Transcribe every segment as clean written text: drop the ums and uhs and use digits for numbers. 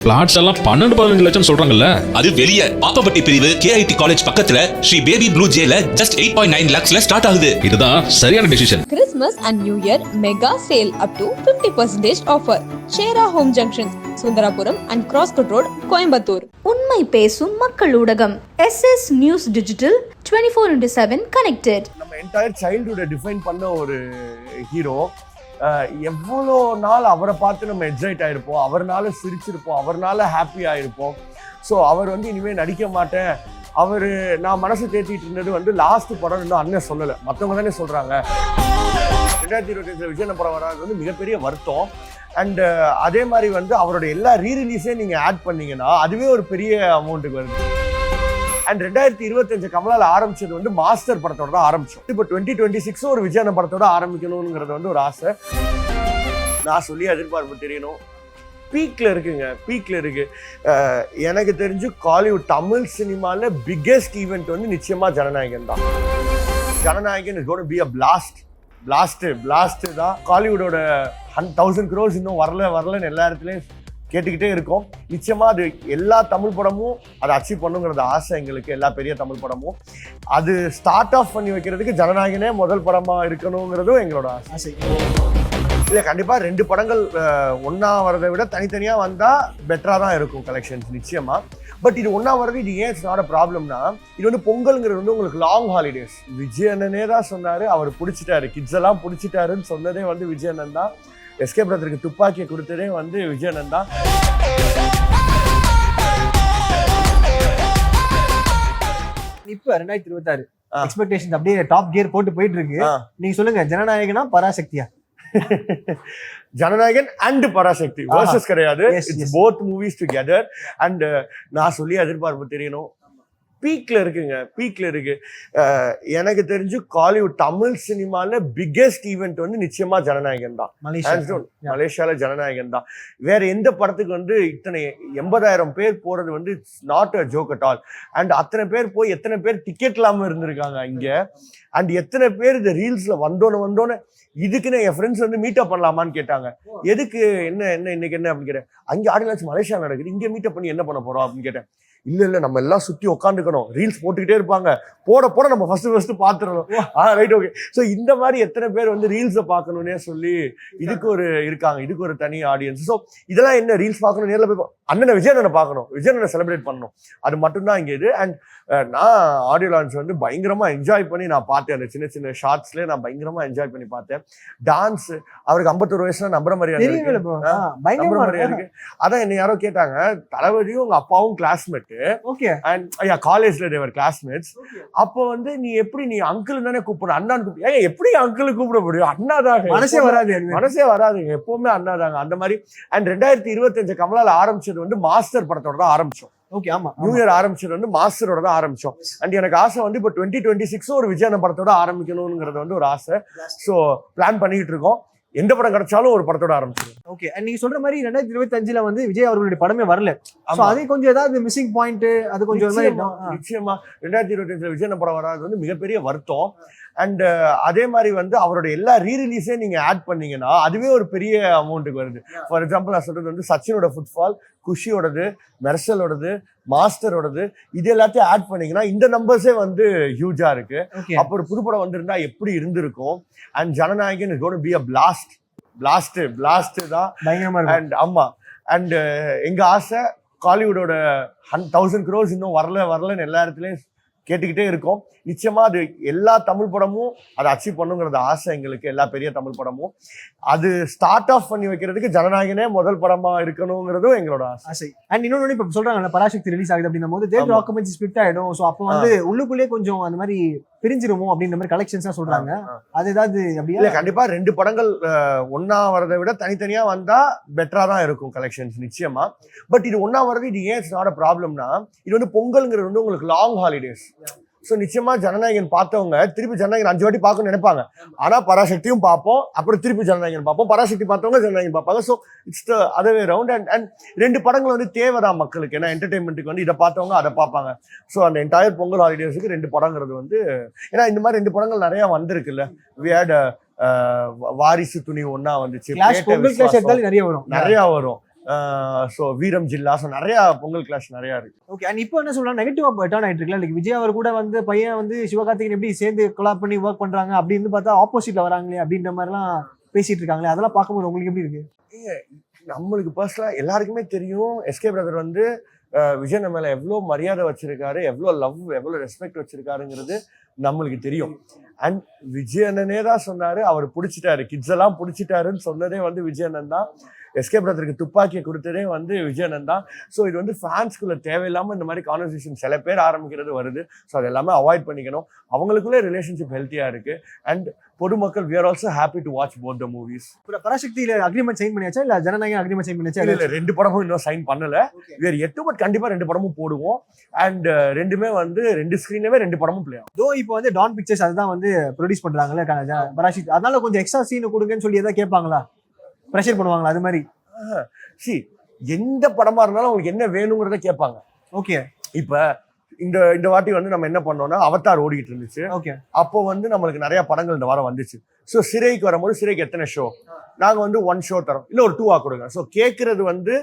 Plots எல்லாம் 12-15 லட்சம் சொல்றாங்கல்ல. அது வெளிய பாப்பப்பட்டி பிரிவு KIT காலேஜ் பக்கத்துல ஸ்ரீ பேபி ப்ளூ ஜேல just 8.9 lakhsல ஸ்டார்ட் ஆகுது. இதுதான் சரியான decision. Christmas and New Year mega sale up to 50% offer. Shera Home Junction, Sundarapuram and Crosscut Road, Coimbatore. உண்மை பேசும் மக்கள் ஊடகம் SS News Digital 24/7 connected. நம்ம என்டையர் சைல்ட்ஹுட்டை டிஃபைன் பண்ண ஒரு ஹீரோ. எவ்வளோ நாள் அவரை பார்த்து நம்ம எக்ஸைட் ஆகிருப்போம், அவர்னால சிரிச்சிருப்போம், அவர்னால ஹாப்பி ஆகிருப்போம். ஸோ அவர் இனிமேல் நடிக்க மாட்டேன், நான் மனசு தேத்திட்டு இருந்தது லாஸ்ட் படம் இன்னும் அண்ணன் சொல்லலை, மற்றவங்க தானே சொல்கிறாங்க. 2025 விஜய் படம் வராது மிகப்பெரிய வருத்தம். அண்டு அதே மாதிரி அவரோட எல்லா ரீரிலீஸே நீங்கள் ஆட் பண்ணீங்கன்னா அதுவே ஒரு பெரிய அமௌண்ட்டுக்கு வருது. அண்ட் 2025 கமலால் ஆரம்பிச்சது மாஸ்டர் படத்தோட தான் ஆரம்பிச்சோம். இப்போ 2026 ஒரு விஜயன படத்தோட ஆரம்பிக்கணுங்கிறது ஒரு ஆசை. நான் சொல்லி எதிர்பார்ப்பு தெரியணும். பீக்ல இருக்குங்க, பீக்ல இருக்கு. எனக்கு தெரிஞ்சு காலிவுட் தமிழ் சினிமாவில் பிக்கெஸ்ட் ஈவெண்ட் நிச்சயமா ஜனநாயகன் தான். Jananayagan is got be a blast தான். காலிவுட்டோட 1000 crores இன்னும் வரலன்னு எல்லா இடத்துலையும் கேட்டுக்கிட்டே இருக்கோம். நிச்சயமா அது எல்லா தமிழ் படமும் அதை அச்சீவ் பண்ணுங்கிறது ஆசை எங்களுக்கு. எல்லா பெரிய தமிழ் படமும் அது ஸ்டார்ட் ஆஃப் பண்ணி வைக்கிறதுக்கு ஜனநாயகனே முதல் படமா இருக்கணுங்கிறதும் எங்களோட ஆசை. இல்லை, கண்டிப்பா 2 படங்கள் ஒன்னா வரதை விட தனித்தனியா வந்தா பெட்டரா தான் இருக்கும் கலெக்ஷன்ஸ் நிச்சயமா. பட் இது ஒன்னா வர்றது இது ஏன் நாட் அ ப்ராப்ளம்னா, இது பொங்கல்ங்கிறது உங்களுக்கு லாங் ஹாலிடேஸ். விஜய் அண்ணனே தான் சொன்னாரு, அவர் பிடிச்சிட்டாரு, கிட்ஸ் எல்லாம் பிடிச்சிட்டாருன்னு சொன்னதே விஜய் அண்ணன் தான். எஸ்கே பிரதருக்கு துப்பாக்கியை கொடுத்ததே விஜய் அண்ணன் தான். இப்ப 2026 எக்ஸ்பெக்டேஷன் அப்படியே டாப் கியர் போட்டு போயிட்டு இருக்கு. நீங்க சொல்லுங்க, ஜனநாயகனா பராசக்தியா? ஜனநாயகன் அண்ட் பராசக்தி வர்சஸ் கிடையாது, it's both movies together. And நான் சொல்லி எதிர்பார்ப்பு தெரியணும். பீக்ல இருக்குங்க, பீக்ல இருக்கு. எனக்கு தெரிஞ்சு காலிவுட் தமிழ் சினிமாவில் பிக்கெஸ்ட் ஈவெண்ட் நிச்சயமா ஜனநாயகன் தான். மலேசியால ஜனநாயகன் தான். வேற எந்த படத்துக்கு இத்தனை 80,000 பேர் போறது not a joke at all. And அத்தனை பேர் போய் எத்தனை பேர் டிக்கெட் இல்லாம இருந்திருக்காங்க இங்க. அண்ட் எத்தனை பேர் இந்த ரீல்ஸ்ல வந்தோன்னு இதுக்குன்னு என் ஃப்ரெண்ட்ஸ் மீட்டப் பண்ணலாமான்னு கேட்டாங்க. எதுக்கு, என்ன இன்னைக்கு என்ன அப்படின்னு கேட்டேன். அங்கே ஆடியன்ஸ் மலேசியா நடக்குது, இங்கே மீட்டப் பண்ணி என்ன பண்ண போறோம் அப்படின்னு கேட்டேன். இல்ல நம்ம எல்லாம் சுத்தி உட்காந்துக்கணும், ரீல்ஸ் போட்டுக்கிட்டே இருப்பாங்க, போட நம்ம ஃபர்ஸ்ட் பாத்துறோம். Right, okay. ஸோ இந்த மாதிரி எத்தனை பேர் ரீல்ஸை பார்க்கணும்னே சொல்லி இதுக்கு ஒரு தனி ஆடியன்ஸ். ஸோ இதெல்லாம் என்ன, ரீல்ஸ் பார்க்கணும், நேரில் போய் அண்ணனை விஜய் அண்ணனை பார்க்கணும், விஜய் அண்ணனை செலிப்ரேட் பண்ணணும், அது மட்டும்தான் இங்கே இது. அண்ட் நான் ஆடியோ லான்ச் பயங்கரமா என்ஜாய் பண்ணி நான் பார்த்தேன். அந்த சின்ன சின்ன ஷார்ட்ஸ்லேயே நான் பயங்கரமா என்ஜாய் பண்ணி பார்த்தேன். டான்ஸ், அவருக்கு 51 வயசுல நம்புற மாதிரியா இருக்கு. அதான் என்ன யாரோ கேட்டாங்க, தளபதியும் உங்க அப்பாவும் கிளாஸ்மேட். காலேஜ்ல தேவர் கிளாஸ்மேட்ஸ். அப்போ நீ எப்படி, நீ அங்கிள் தானே கூப்பிடுற, அண்ணான்னு கூப்பிடு. எப்படி அங்கிள் கூப்பிட முடியும்? அண்ணாதாங்க, மனசே வராதுங்க, எப்பவுமே அண்ணாதாங்க அந்த மாதிரி. அண்ட் 2025 கமலால் ஆரம்பிச்சது மாஸ்டர் படத்தோட தான் ஆரம்பிச்சோம். ஓகே, ஆமா. நியூ இயர் ஆரம்பிச்சது மாஸ்டரோட தான் ஆரம்பிச்சோம். அண்ட் எனக்கு ஆசை இப்போ 2026 ஒரு விஜய் படத்தோட ஆரம்பிக்கணுங்கிறது ஒரு ஆசை. ஸோ பிளான் பண்ணிட்டு இருக்கோம். எந்த படம் கிடைச்சாலும் ஒரு படத்தோட ஆரம்பிச்சிடும். ஓகே, நீங்க சொல்ற மாதிரி 2025 விஜய் அவர்களுடைய படமே வரல. அது கொஞ்சம் ஏதாவது மிஸ்ஸிங் பாயிண்ட், அது கொஞ்சம் நிச்சயமா 2025 விஜய் படம் வராது மிகப்பெரிய வருத்தம். அண்ட் அதே மாதிரி அவரோட எல்லா ரீரிலீஸே நீங்க ஆட் பண்ணீங்கன்னா அதுவே ஒரு பெரிய அமௌண்ட்டுக்கு வருது. ஃபார் எக்ஸாம்பிள் நான் சொல்றது சச்சினோட ஃபுட்பால், குஷியோடது, மெர்சலோடது, மாஸ்டரோடது, இது எல்லாத்தையும் ஆட் பண்ணீங்கன்னா இந்த நம்பர்ஸே ஹியூஜா இருக்கு. அப்போ ஒரு புதுப்படம் வந்திருந்தா எப்படி இருந்திருக்கும். And Jananayagan is got be a blast தான். அண்ட் ஆமா, அண்ட் எங்க ஆசை காலிவுட்டோட 1000 crores இன்னும் வரலன்னு எல்லா இடத்துலயும் கேட்டுக்கிட்டே இருக்கோம். நிச்சயமா அது எல்லா தமிழ் படமும் அதை அச்சீவ் பண்ணுங்கிறது ஆசை எங்களுக்கு. எல்லா பெரிய தமிழ் படமும் அது ஸ்டார்ட் ஆஃப் பண்ணி வைக்கிறதுக்கு ஜனநாயகனே முதல் படமா இருக்கணுங்கிறதும் எங்களோட ஆசை. அண்ட் இன்னொன்னு இப்ப சொல்றாங்க பராசக்தி ரிலீஸ் ஆகுது அப்படின்னும் போது தேட்டர் ஆக்குபென்சி ஸ்பிளிட் ஆயிடும். ஸோ அப்போ உள்ளுக்குள்ளேயே கொஞ்சம் அந்த மாதிரி பிரிஞ்சிருமோ அப்படின்ற மாதிரி கலெக்ஷன்ஸ் சொல்றாங்க. அது ஏதாவது அப்படியே? இல்ல, கண்டிப்பா 2 படங்கள் ஒன்னா வரதை விட தனித்தனியா வந்தா பெட்டரா தான் இருக்கும் கலெக்ஷன்ஸ் நிச்சயமா. பட் இது ஒன்னா வர்றது இது ஏன் நாட் அ ப்ராப்ளம்னா, இது பொங்கல்ங்கிறது உங்களுக்கு லாங் ஹாலிடேஸ். ஸோ நிச்சயமா ஜனநாயகன் பார்த்தவங்க திருப்பி ஜனநாயகன் 5 வாட்டி பார்க்கணும்னு நினைப்பாங்க. ஆனா பராசக்தியும் பார்ப்போம், அப்புறம் திருப்பி ஜனநாயகன் பார்ப்போம், பராசக்தி பார்த்தவங்க ஜனநாயகன் பார்ப்பாங்க. So it's the other way round. And 2 படங்கள் தேவைதான் மக்களுக்கு. ஏன்னா என்டர்டைன்மெண்ட்டுக்கு இதை பார்த்தவங்க அதை பார்ப்பாங்க. ஸோ அந்த என்டையர் பொங்கல் ஹாலிடேஸுக்கு 2 படங்கிறது ஏன்னா இந்த மாதிரி 2 படங்கள் நிறைய வந்திருக்குல்ல. வி ஹேட் வாரிசு துணி ஒன்னா வந்துச்சு, நிறைய வரும். ஸோ வீரம் ஜில்லா, ஸோ நிறையா பொங்கல் கிளாஷ் நிறையா இருக்கு. ஓகே. அண்ட் இப்போ என்ன சொல்லலாம், நெகட்டிவா டர்ன் ஆயிட்டு இருக்குல்ல, லைக் விஜய் அவர் கூட வந்து பையன் வந்து சிவகார்த்திகேயன் எப்படி சேர்ந்து கொலாப் பண்ணி ஒர்க் பண்றாங்க அப்படின்னு பார்த்தா ஆப்போசிட்ல வராங்களே அப்படின்ற மாதிரிலாம் பேசிட்டு இருக்காங்களே, அதெல்லாம் பார்க்கும்போது உங்களுக்கு எப்படி இருக்கு? நம்மளுக்கு பர்சனலாக எல்லாருக்குமே தெரியும் எஸ்கே பிரதர் வந்து விஜய் நம்ம மேலே எவ்வளோ மரியாதை வச்சிருக்காரு, எவ்வளோ லவ், எவ்வளோ ரெஸ்பெக்ட் வச்சிருக்காருங்கிறது நம்மளுக்கு தெரியும். அண்ட் விஜய் அண்ணனே தான் சொன்னாரு, அவர் பிடிச்சிட்டாரு, கிட்ஸ் எல்லாம் பிடிச்சிட்டாருன்னு சொன்னதே வந்து விஜய் அண்ணன் தான். எஸ்கே பிரதருக்கு துப்பாக்கியை கொடுத்ததே வந்து விஜய் அண்ணன் தான். ஸோ இது வந்து ஃபேன்ஸ்குள்ள தேவையில்லாமல் இந்த மாதிரி கான்வர்சேஷன் சில பேர் ஆரம்பிக்கிறது வருது. ஸோ அது எல்லாமே அவாய்ட் பண்ணிக்கணும். அவங்களுக்குள்ளே ரிலேஷன்ஷிப் ஹெல்த்தியாக இருக்கு. அண்ட் பொதுமக்கள் we are also happy to watch both the movies. பராசக்தியில அக்ரிமெண்ட் சைன் பண்ணியாச்சா இல்ல ஜனநாயகம் அக்ரிமெண்ட் சைன் பண்ணியாச்சா? இல்ல 2 படமும் இன்னும் சைன் பண்ணல. வேற 8 பட் கண்டிப்பா 2 படமும் போடுவோம். அண்ட் ரெண்டுமே வந்து 2 ஸ்கிரீன்லவே 2 படமும் பிளே ஆகும். தோ இப்போ வந்து டான் பிக்சர்ஸ் அதுதான் வந்து ப்ரொடியூஸ் பண்றாங்கல்ல பராசக்தி, அதனால கொஞ்சம் எக்ஸ்ட்ரா சீன் கொடுங்கன்னு சொல்லி ஏதாவது கேட்பாங்களா, ப்ரெஷர் பண்ணுவாங்களா அது மாதிரி? சி எந்த படமா இருந்தாலும் உங்களுக்கு என்ன வேணுங்கிறத கேட்பாங்க. ஓகே. இப்ப இந்த வாட்டி வந்து நம்ம என்ன பண்ணோம்னா அவதார் ஓடிட்டு இருந்துச்சு. ஓகே. அப்போ வந்து நம்மளுக்கு நிறைய படங்கள் இந்த வாரம் வந்துச்சு. ஸோ சிறைக்கு வரும்போது சிறைக்கு எத்தனை ஷோ, நாங்க வந்து 1 ஷோ தரோம், இல்ல ஒரு 2 கொடுங்க. ஸோ கேட்கறது வந்து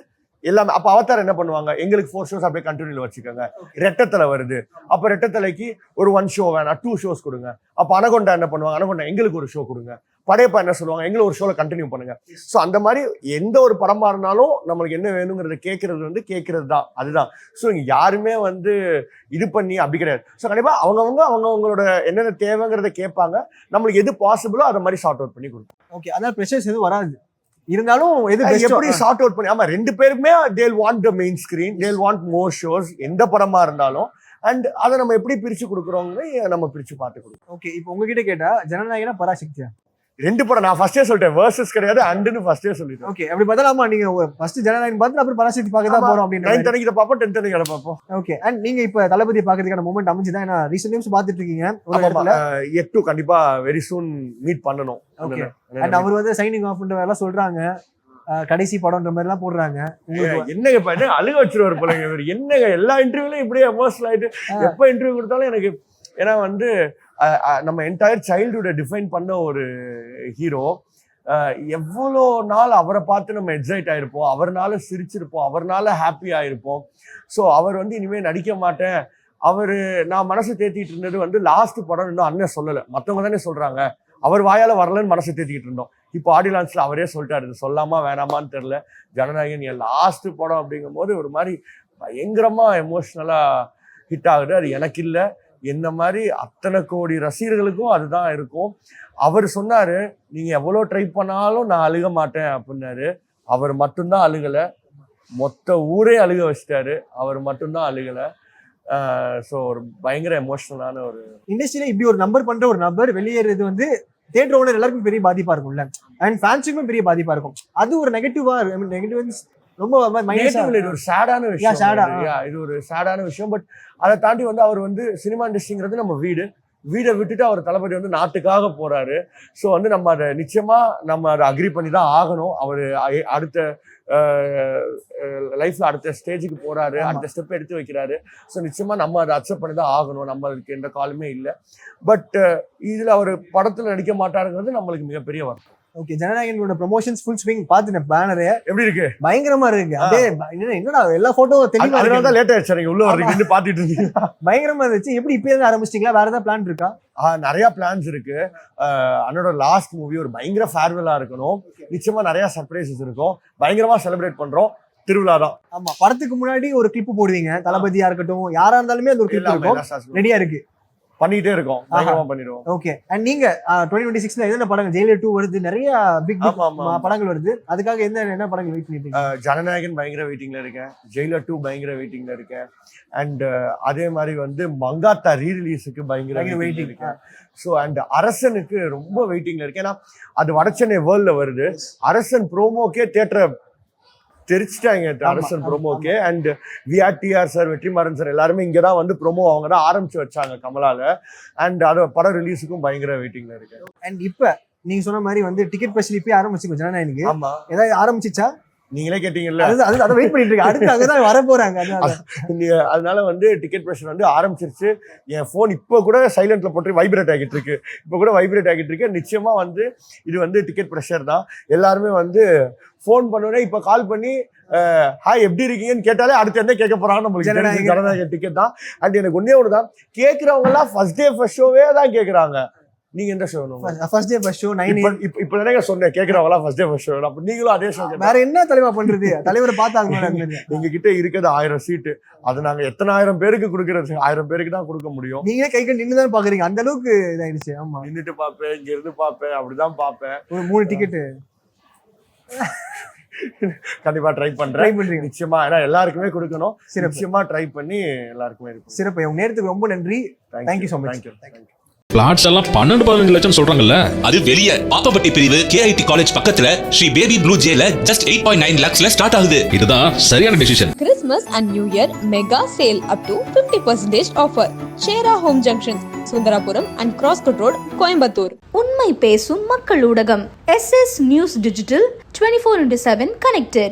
எல்லாமே. அப்ப அவதார் என்ன பண்ணுவாங்க, எங்களுக்கு 4 ஷோஸ் அப்படியே கண்டினியூல வச்சுக்கோங்க. ரெட்டத்தலை வருது, அப்ப ரெட்டத்தலைக்கு ஒரு 1 ஷோ வேணாம், 2 ஷோஸ் கொடுங்க. அப்ப அனகொண்டா என்ன பண்ணுவாங்க, அனகொண்டா எங்களுக்கு ஒரு ஷோ கொடுங்க. படையப்பா என்ன சொல்லுவாங்க, எங்களுக்கு ஒரு ஷோல கண்டினியூ பண்ணுங்க. ஸோ அந்த மாதிரி எந்த ஒரு படமா இருந்தாலும் நம்மளுக்கு என்ன வேணுங்கிறத கேட்கறது வந்து கேட்கறது தான், அதுதான். ஸோ இங்க யாருமே வந்து இது பண்ணி அப்படி கிடையாது. ஸோ கண்டிப்பா அவங்கவுங்களோட என்னென்ன தேவைங்கிறத கேட்பாங்க. நம்மளுக்கு எது பாசிபிளோ அதை மாதிரி சார்ட் அவுட் பண்ணி கொடுப்போம். ஓகே. அதனால ப்ரெஷர்ஸ் எதுவும் வராது. இருந்தாலும் எது எப்படி சார்ட் அவுட் பண்ணி, ஆமா 2 பேருமே they'll want the main screen, they'll want more shows எந்த படமா இருந்தாலும். அண்ட் அதை நம்ம எப்படி பிரிச்சு கொடுக்குறோம்னு நம்ம பிரிச்சு பார்த்து கொடுக்கணும். ஓகே. இப்போ உங்ககிட்ட கேட்டா ஜனநாயகனா பராசக்தியா? 2 படம் நான் ஃபர்ஸ்டே சொல்லிட்டேன், வேர்சஸ் கிடையாது அண்டுன்னு ஃபர்ஸ்டே சொல்லிட்டேன். ஓகே. அப்படி பார்த்தா ஆமா, நீங்க ஃபர்ஸ்ட் ஜனநாயகன் பார்த்து அப்புறம் பராசக்தி பார்க்க தான் போறோம் அப்படின்னு 9 தனிக்கு பார்ப்போம், 10 தனிக்கு அதை பார்ப்போம். ஓகே. அண்ட் நீங்க இப்ப தளபதியை பாக்குறதுக்கான மூமெண்ட் அமைஞ்சுதான், ஏன்னா ரீசெண்ட் டைம்ஸ் பார்த்துட்டு இருக்கீங்க ஒரு இடத்துல. எட்டு கண்டிப்பா வெரி சூன் மீட் பண்ணணும். ஓகே. அண்ட் அவர் வந்து சைனிங் ஆஃப்ன்ற வேலை சொல்றாங்க, கடைசி படம்ன்ற மாதிரி எல்லாம் போடுறாங்க. என்னங்க பண்ண அழுக வச்சிருவாரு போலங்க இவர். என்னங்க எல்லா இன்டர்வியூலையும் இப்படியே எமோஷனல் ஆயிட்டு எப்ப இன்டர்வியூ கொடுத்தாலும் எனக்கு, ஏன்னா வந்து நம்ம என்டையர் சைல்ட்ஹுட்டை டிஃபைன் பண்ண ஒரு ஹீரோ. எவ்வளோ நாள் அவரை பார்த்து நம்ம எக்ஸைட் ஆயிருப்போம், அவர்னால சிரிச்சிருப்போம், அவர்னால ஹாப்பி ஆயிருப்போம். ஸோ அவர் வந்து இனிமே நடிக்க மாட்டேன், நான் மனசு தேத்திட்டு இருந்தது வந்து லாஸ்ட் படம் இன்னும் அண்ணன் சொல்லலை, மற்றவங்க தானே சொல்றாங்க, அவர் வாயால வரலன்னு மனசு தேத்திக்கிட்டு இருந்தோம். இப்போ ஆடியோ லான்ச்ல அவரே சொல்லிட்டாரு, இது சொல்லாமா வேணாமான்னு தெரியல, ஜனநாயகன் என் லாஸ்ட் படம் அப்படிங்கும் போது ஒரு மாதிரி பயங்கரமா எமோஷ்னலா ஹிட் ஆகுது. அது எனக்கு இல்லை, என்ன மாதிரி அத்தனை கோடி ரசிகர்களுக்கும் அதுதான் இருக்கும். அவர் சொன்னாரு, நீங்க எவ்வளோ ட்ரை பண்ணாலும் நான் அழுக மாட்டேன் அப்படின்னாரு. அவர் மட்டும்தான் அழுகலை, மொத்த ஊரே அழுக வச்சிட்டாரு, அவர் மட்டும்தான் அழுகலை. ஸோ ஒரு பயங்கர எமோஷனலான ஒரு இண்டஸ்ட்ரியில இப்படி ஒரு நம்பர் பண்ற ஒரு நபர் வெளியேறது வந்து தியேட்டர் ஓனர் எல்லாருக்கும் பெரிய பாதிப்பா இருக்கும்ல, அண்ட் ஃபேன்ஸுக்கும் பெரிய பாதிப்பா இருக்கும். அது ஒரு நெகட்டிவா நெகட்டிவ் ரொம்ப ஒரு சேடான விஷயம். இது ஒரு சேடான விஷயம். பட் அதை தாண்டி வந்து அவர் வந்து சினிமா இண்டஸ்ட்ரிங்கிறது நம்ம வீடை விட்டுட்டு அவர் தளபதி வந்து நாட்டுக்காக போறாரு. ஸோ வந்து நம்ம அதை நிச்சயமா நம்ம அதை அக்ரி பண்ணி தான் ஆகணும். அவர் அடுத்த லைஃப்ல அடுத்த ஸ்டேஜுக்கு போறாரு, அடுத்த ஸ்டெப் எடுத்து வைக்கிறாரு. ஸோ நிச்சயமா நம்ம அதை அக்செப்ட் பண்ணி தான் ஆகணும், நம்ம அதுக்கு எந்த காலமே இல்லை. பட் இதுல அவர் படத்துல நடிக்க மாட்டாருங்கிறது நம்மளுக்கு மிகப்பெரிய வருத்தம். ஓகே. ஜனநாயகனோட ப்ரமோஷன்ஸ் ஃபுல் ஸ்விங் பாத்துட்டேன், பேனரு எப்படி இருக்கு, பயங்கரமா இருக்கு. அப்படியே என்னடா எல்லா போட்டோ தெளிவா, அதனால தான் லேட் ஆயிடுச்சு நீங்க உள்ள வரீங்க பாத்துட்டு இருந்தீங்க. பயங்கரமா இருந்துச்சு. எப்படி இப்ப இருந்து ஆரம்பிச்சிட்டீங்களா, வேற ஏதாவது பிளான் இருக்கா? நிறைய பிளான்ஸ் இருக்கு. அண்ணனோட லாஸ்ட் மூவி ஒரு பயங்கர ஃபேர்வெல்லா இருக்கணும், நிச்சயமா நிறைய சர்ப்ரைசஸ் இருக்கும், பயங்கரமா செலிப்ரேட் பண்றோம். திருவிழா தான். ஆமா, படத்துக்கு முன்னாடி ஒரு கிளிப் போடுவீங்க, தளபதியா இருக்கட்டும் யாரா இருந்தாலுமே அந்த ஒரு கிளிப் இருக்கும், ரெடியா இருக்கு, பண்ணிட்டே இருக்கோம், பயங்கரமா பண்ணிடுவோம். ஓகே. அண்ட் நீங்க 2026ல என்னென்ன படங்கள், ஜெயிலர் 2 வருது, நிறைய பிக் படங்கள் வருது, அதுக்காக என்ன படங்கள் வெயிட் பண்ணிட்டு? ஜனநாயகன் பயங்கர வெயிட்டிங்ல இருக்கேன், ஜெயிலர் 2 பயங்கர வெயிட்டிங்ல இருக்கேன். அண்ட் அதே மாதிரி வந்து மங்காத்தா ரீரிலீஸுக்கு பயங்கர வெயிட்டிங் இருக்கேன். ஸோ அண்ட் அரசனுக்கு ரொம்ப வெயிட்டிங்ல இருக்கேன். ஏன்னா அது வடசென்னை வேர்ல்ட்ல வருது. அரசன் ப்ரோமோக்கே தியேட்டரை தெரிச்சிட்டாங்க, அரசன் ப்ரோமோக்கே. அண்ட் விஆர்டிஆர் சார், வெற்றிமாறன் சார் எல்லாருமே இங்கே தான் வந்து ப்ரோமோ அவங்க தான் ஆரம்பிச்சு வச்சாங்க கமலால. அண்ட் அதோட படம் ரிலீஸுக்கும் பயங்கர வெயிட்டிங்ல இருக்கு. அண்ட் இப்போ நீங்க சொன்ன மாதிரி வந்து டிக்கெட் ஸ்பெஷல் இப்பயே ஆரம்பிச்சுக்கோ ஜனநாயகனுக்கு. ஆமா, ஏதாவது ஆரம்பிச்சிச்சா? நீங்களே கேட்டீங்கல்ல. அது அதை வெயிட் பண்ணிட்டு இருக்கேன். அடுத்து அங்கதான் வர போறாங்க. அதனால வந்து டிக்கெட் ப்ரெஷர் வந்து ஆரம்பிச்சிருச்சு. என் ஃபோன் இப்போ கூட சைலண்ட்ல போட்டு வைப்ரேட் ஆகிட்டு இருக்கு. இப்போ கூட வைப்ரேட் ஆகிட்டு இருக்கு. நிச்சயமா வந்து இது வந்து டிக்கெட் ப்ரெஷர் தான். எல்லாருமே வந்து ஃபோன் பண்ணோன்னே இப்போ கால் பண்ணி ஹாய் எப்படி இருக்கீங்கன்னு கேட்டாலே அடுத்து என்ன கேட்க போறாங்கன்னு நம்மளுக்கு ஜனநாயக டிக்கெட் தான். அண்ட் எனக்கு ஒன்னே ஒன்று தான், கேட்கறவங்க எல்லாம் ஃபர்ஸ்ட் டே ஃபர்ஸ்ட் ஷோவே தான் கேட்கறாங்க. நீங்க என்ன show? First day first show 9 இப்போ தானே சொன்னேன் கேட்கறவங்க ஃபர்ஸ்ட் டே ஃபர்ஸ்ட் ஷோ. அப்ப நீங்களும் அதே ஷோ. வேற என்ன தலைவா பண்றது? தலைவரை பார்த்தாங்க. எங்க கிட்ட இருக்கிறது 1000 சீட்டு. அது நாங்க எத்தனை 1000 பேருக்கு கொடுக்கறது? 1000 பேருக்கு தான் கொடுக்க முடியும். நீங்களே கை கட்டி நின்று தான் பாக்குறீங்க. அந்த அளவுக்கு இதாயிடுச்சு. ஆமா, நின்றுட்டு பாப்பேன், இங்க இருந்து பாப்பேன், அப்படிதான் பாப்பேன். ஒரு 3 டிக்கெட் கண்டிப்பா ட்ரை பண்றேன். நிச்சயமா, ஏன்னா எல்லாருக்குமே கொடுக்கணும். நிச்சயமா ட்ரை பண்ணி எல்லாருக்குமே இருக்கும். சிறப்பு. உங்க நேரத்துக்கு ரொம்ப நன்றி. Thank you so much. பிளாட்ஸ் எல்லாம் 12-15 லட்சம் சொல்றாங்கல்ல. அது வெளிய பாப்பப்பட்டி பிரிவு KIT காலேஜ் பக்கத்துல ஸ்ரீ பேபி ப்ளூ ஜேல just 8.9 lakhsல ஸ்டார்ட் ஆகுது. இதுதான் சரியான decision. Christmas and New Year mega sale up to 50% offer. Shera Home Junction, Sundarapuram and Crosscut Road, Coimbatore. உண்மை பேசும் மக்கள் ஊடகம் SS நியூஸ் டிஜிட்டல் 24/7 connected.